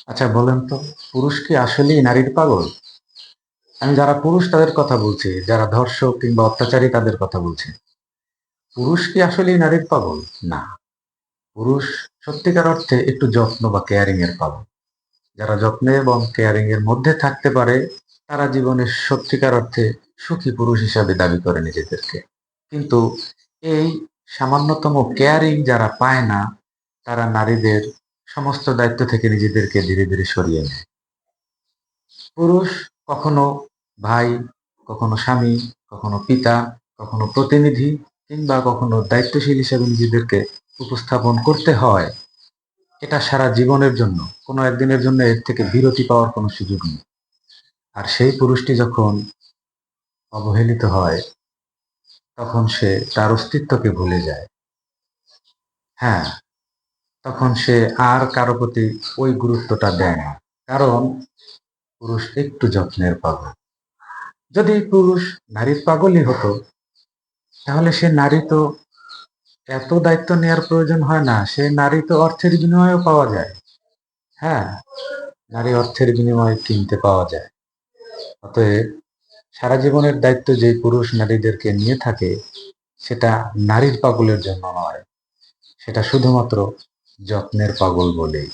আচ্ছা বলেন তো, পুরুষ কি আসলেই নারীর পাগল? আমি যারা পুরুষ তাদের কথা বলছি, যারা ধর্ষক কিংবা অত্যাচারী তাদের কথা বলছি। পুরুষ কি আসলেই নারীর পাগল? না। পুরুষ সত্যিকার অর্থে একটু যত্ন বা কেয়ারিং এর পাগল। যারা যত্নে এবং কেয়ারিং এর মধ্যে থাকতে পারে, তারা জীবনের সত্যিকার অর্থে সুখী পুরুষ হিসাবে দাবি করে নিজেদেরকে। কিন্তু এই সামান্যতম কেয়ারিং যারা পায় না, তারা নারীদের সমস্ত দায়িত্ব থেকে নিজেদেরকে ধীরে ধীরে সরিয়ে নেয়। পুরুষ কখনো ভাই, কখনো স্বামী, কখনো পিতা, কখনো প্রতিনিধি কিংবা কখনো দায়িত্বশীল হিসেবে নিজেদেরকে উপস্থাপন করতে হয়। এটা সারা জীবনের জন্য, কোনো একদিনের জন্য এর থেকে বিরতি পাওয়ার কোনো সুযোগ নেই। আর সেই পুরুষটি যখন অবহেলিত হয়, তখন সে তার অস্তিত্বকে ভুলে যায়। হ্যাঁ, তখন সে আর কারো প্রতি ওই গুরুত্বটা দেয় না। কারণ পুরুষ একটু যত্নের পাগল। যদি পুরুষ নারীর পাগলই হতো, তাহলে সে নারী তো এত দায়িত্ব নেওয়ার প্রয়োজন হয় না। সে নারী তো অর্থের বিনিময়েও পাওয়া যায়। হ্যাঁ, নারী অর্থের বিনিময়ে কিনতে পাওয়া যায়। অতএব সারা জীবনের দায়িত্ব যে পুরুষ নারীদেরকে নিয়ে থাকে, সেটা নারীর পাগলের জন্য নয়, সেটা শুধুমাত্র যত্নের পাগল বলেই।